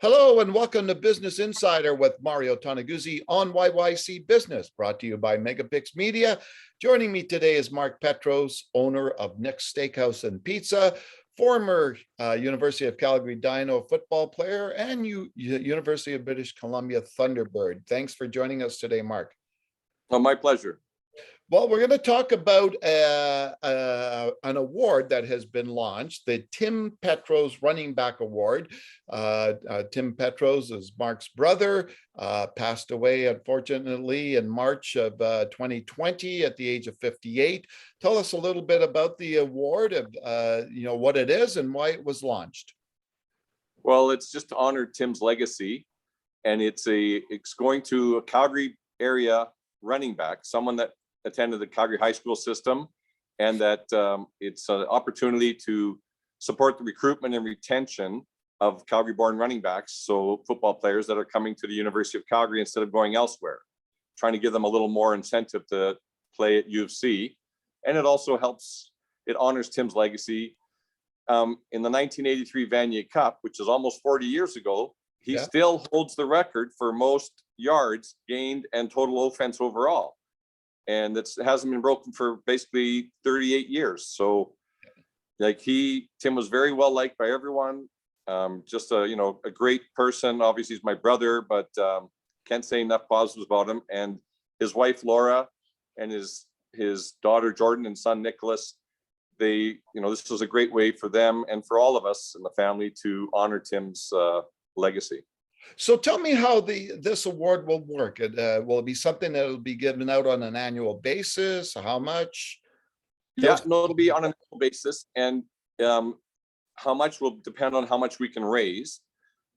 Hello and welcome to Business Insider with Mario Toneguzzi on YYC Business, brought to you by Megapix Media. Joining me today is Mark Petros, owner of Nick's Steakhouse and Pizza, former University of Calgary Dino football player, and University of British Columbia Thunderbird. Thanks for joining us today, Mark. Oh, my pleasure. Well, we're going to talk about an award that has been launched, the Tim Petros Running Back Award. Tim Petros is Mark's brother, passed away, unfortunately, in March of 2020 at the age of 58. Tell us a little bit about the award, what it is and why it was launched. Well, it's just to honor Tim's legacy, and it's going to a Calgary area running back, someone that attended the Calgary high school system, and that it's an opportunity to support the recruitment and retention of Calgary-born running backs, so football players that are coming to the University of Calgary instead of going elsewhere, trying to give them a little more incentive to play at U of C. And it also it honors Tim's legacy. In the 1983 Vanier Cup, which is almost 40 years ago, he still holds the record for most yards gained and total offense overall. And it hasn't been broken for basically 38 years. So Tim was very well liked by everyone. Just a great person. Obviously he's my brother, but can't say enough positives about him. And his wife, Laura, and his daughter, Jordan, and son, Nicholas, this was a great way for them and for all of us in the family to honor Tim's legacy. So tell me how this award will work. Will it be something that will be given out on an annual basis? How much? Yeah, no, it'll be on an annual basis, and how much will depend on how much we can raise.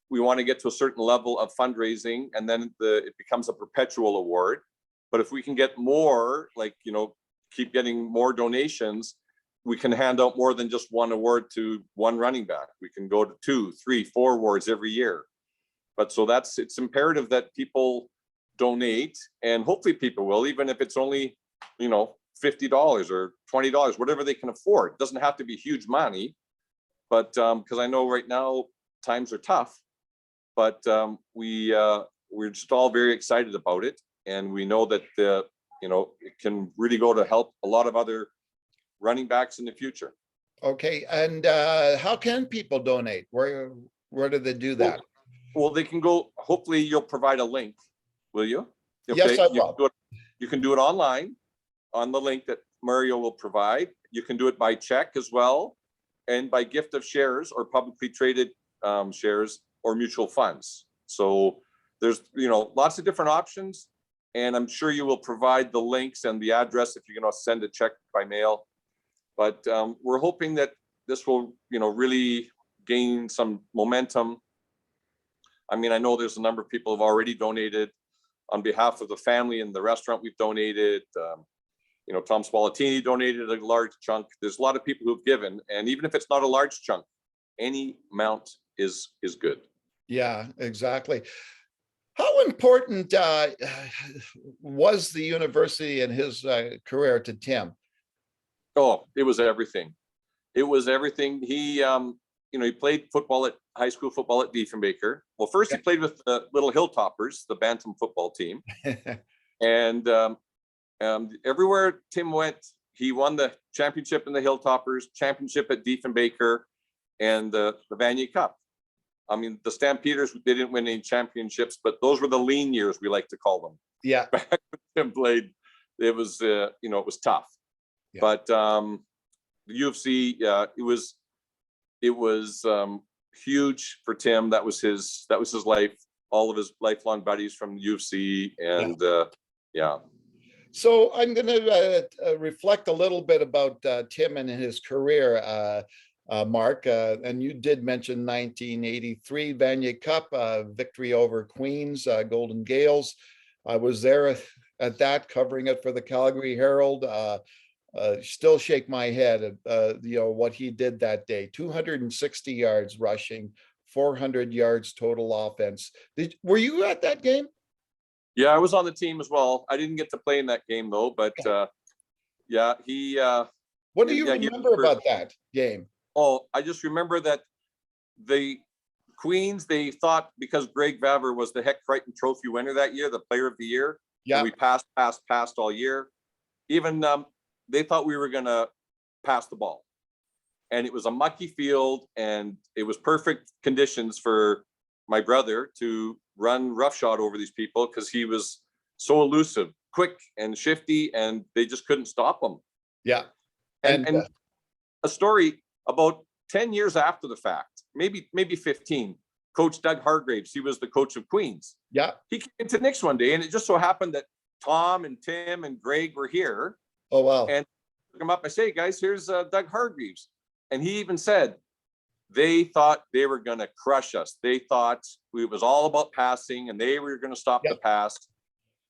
We want to get to a certain level of fundraising, and then it becomes a perpetual award. But if we can get more, keep getting more donations, we can hand out more than just one award to one running back. We can go to 2, 3, 4 awards every year. But so it's imperative that people donate, and hopefully people will, even if it's only, $50 or $20, whatever they can afford. It doesn't have to be huge money, but because I know right now times are tough, but we're just all very excited about it. And we know that, it can really go to help a lot of other running backs in the future. Okay. And how can people donate? Where do they do that? Well, they can go, hopefully you'll provide a link, will you? Okay. Yes, I will. You can do it online on the link that Mario will provide. You can do it by check as well, and by gift of shares or publicly traded shares or mutual funds. So there's, lots of different options, and I'm sure you will provide the links and the address if you're going to send a check by mail. But we're hoping that this will, really gain some momentum. I mean, I know there's a number of people who have already donated on behalf of the family and the restaurant. We've donated, Tom Spallettini donated a large chunk. There's a lot of people who've given, and even if it's not a large chunk, any amount is good. Yeah, exactly. How important was the university in his career to Tim? Oh, it was everything. It was everything. He played high school football at Diefenbaker. Well, first he played with the Little Hilltoppers, the Bantam football team. And everywhere Tim went, he won the championship in the Hilltoppers, championship at Diefenbaker, and the Vanier Cup. I mean, the Stampeders, they didn't win any championships, but those were the lean years, we like to call them. Yeah. Back when Tim played, it was, it was tough. Yeah. But the U of C, it was huge for Tim. That was his life. All of his lifelong buddies from the U of C, and yeah. So I'm going to reflect a little bit about Tim and his career, Mark. And you did mention 1983 Vanier Cup victory over Queens Golden Gales. I was there at that, covering it for the Calgary Herald. Still shake my head at what he did that day. 260 yards rushing, 400 yards total offense. Were you at that game? Yeah, I was on the team as well. I didn't get to play in that game though, but yeah, he. What do you remember about that game? Oh, I just remember that Queens, they thought because Greg Vaver was the Heck Crichton Trophy winner that year, the player of the year, Yeah. we passed all year. Even they thought we were going to pass the ball. And it was a mucky field, and it was perfect conditions for my brother to run roughshod over these people because he was so elusive, quick and shifty, and they just couldn't stop him. Yeah. And a story about 10 years after the fact, maybe 15, Coach Doug Hargraves, he was the coach of Queens. Yeah. He came into Nick's one day, and it just so happened that Tom and Tim and Greg were here. Oh, wow. And took him up. I say, hey, guys, here's Doug Hargreaves. And he even said, they thought they were going to crush us. They thought it was all about passing, and they were going to stop the pass.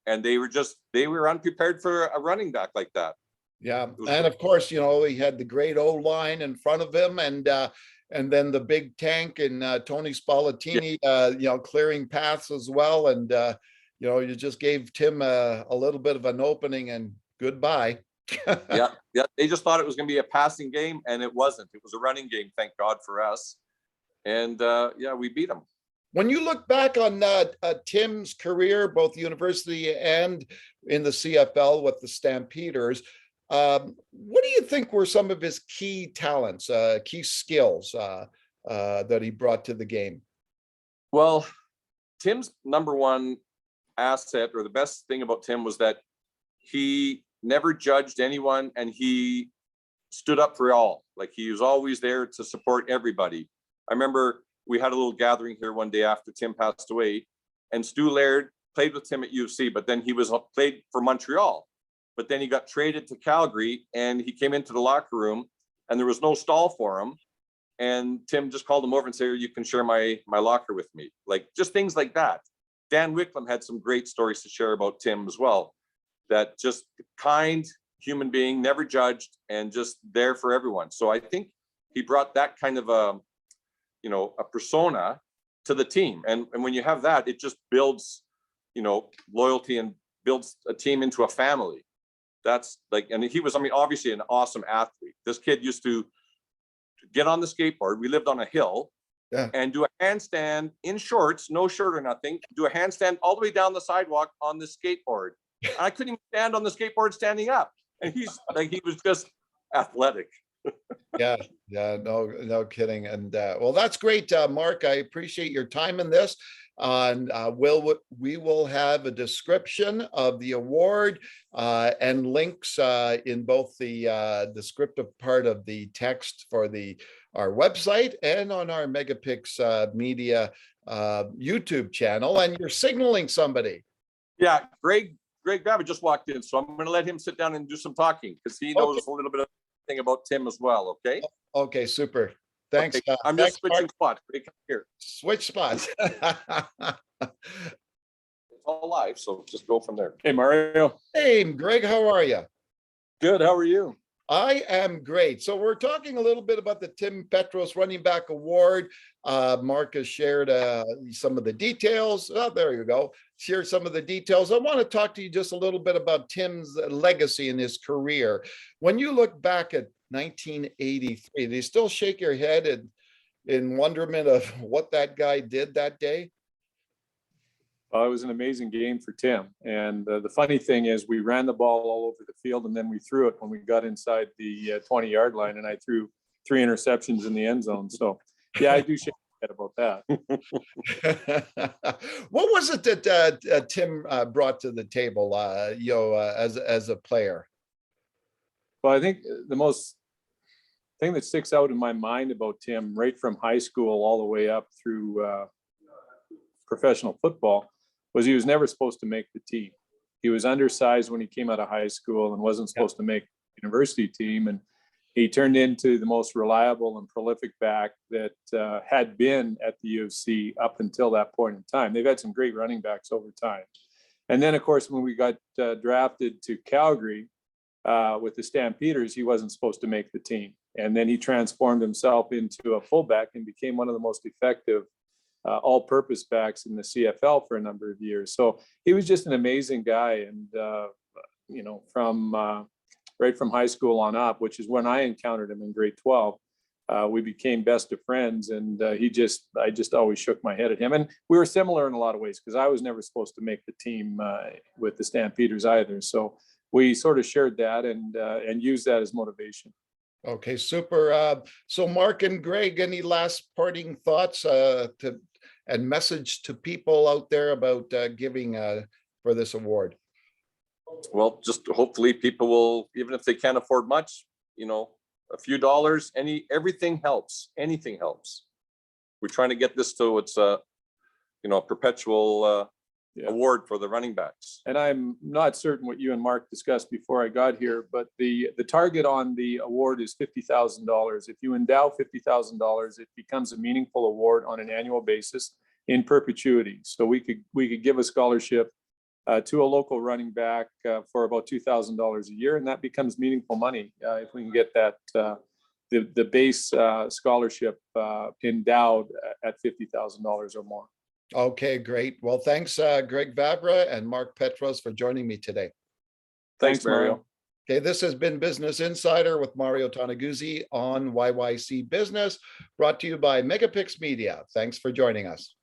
And they were unprepared for a running back like that. Yeah. And of course, you know, he had the great O-line in front of him, and then the big tank and Tony Spallettini, you know, clearing paths as well. And, you know, you just gave Tim a little bit of an opening, and goodbye. Yeah. They just thought it was going to be a passing game, and it wasn't. It was a running game, thank God for us. And we beat them. When you look back on Tim's career, both university and in the CFL with the Stampeders, what do you think were some of his key talents, key skills that he brought to the game? Well, Tim's number one asset, or the best thing about Tim, was that he never judged anyone, and he stood up for all. Like, he was always there to support everybody. I remember we had a little gathering here one day after Tim passed away, and Stu Laird played with Tim at UFC, but then he played for Montreal. But then he got traded to Calgary, and he came into the locker room, and there was no stall for him. And Tim just called him over and said, you can share my locker with me. Like, just things like that. Dan Wicklum had some great stories to share about Tim as well. That just kind human being, never judged, and just there for everyone. So I think he brought that kind of a persona to the team. And when you have that, it just builds, you know, loyalty, and builds a team into a family. That's like, and he was, I mean, obviously an awesome athlete. This kid used to get on the skateboard. We lived on a hill. Yeah. And do a handstand in shorts, no shirt or nothing, do a handstand all the way down the sidewalk on the skateboard. And I couldn't even stand on the skateboard standing up. And he's like, he was just athletic. Yeah, no kidding. And well, that's great, Mark. I appreciate your time in this. And we will have a description of the award and links in both the descriptive part of the text for our website and on our Megapix Media YouTube channel. And you're signaling somebody. Yeah, Greg Babbitt just walked in, so I'm going to let him sit down and do some talking, because he knows a little bit of thing about Tim as well. Okay. Okay, super. Thanks. Okay. I'm just switching spots. Come here. Switch spots. It's all live, so just go from there. Hey, Mario. Hey, Greg, how are you? Good. How are you? I am great. So we're talking a little bit about the Tim Petros Running Back Award. Mark has shared some of the details. Oh, there you go. Share some of the details. I want to talk to you just a little bit about Tim's legacy in his career. When you look back at 1983, do you still shake your head in wonderment of what that guy did that day? Well, it was an amazing game for Tim. And the funny thing is, we ran the ball all over the field, and then we threw it when we got inside the 20-yard line, and I threw 3 interceptions in the end zone. So, yeah, I do shake my head about that. What was it that Tim brought to the table, as a player? Well, I think the most thing that sticks out in my mind about Tim, right from high school all the way up through professional football, was he was never supposed to make the team. He was undersized when he came out of high school and wasn't supposed to make the university team. And he turned into the most reliable and prolific back that had been at the U of C up until that point in time. They've had some great running backs over time. And then, of course, when we got drafted to Calgary with the Stampeders, he wasn't supposed to make the team. And then he transformed himself into a fullback and became one of the most effective all-purpose backs in the CFL for a number of years. So he was just an amazing guy. And, from right from high school on up, which is when I encountered him in grade 12, we became best of friends, and I just always shook my head at him. And we were similar in a lot of ways, because I was never supposed to make the team with the Stampeders either. So we sort of shared that and used that as motivation. Okay, super. So Mark and Greg, any last parting thoughts and message to people out there about giving for this award? Well, just hopefully people will, even if they can't afford much, a few dollars, everything helps. Anything helps. We're trying to get this to it's a perpetual award for the running backs. And I'm not certain what you and Mark discussed before I got here, but the target on the award is $50,000. If you endow $50,000, it becomes a meaningful award on an annual basis in perpetuity. So we could give a scholarship to a local running back for about $2,000 a year, and that becomes meaningful money if we can get that the base scholarship endowed at $50,000 or more. Okay, great. Well, thanks, Greg Vavra and Mark Petros, for joining me today. Thanks, Mario. Okay, this has been Business Insider with Mario Toneguzzi on YYC Business, brought to you by Megapix Media. Thanks for joining us.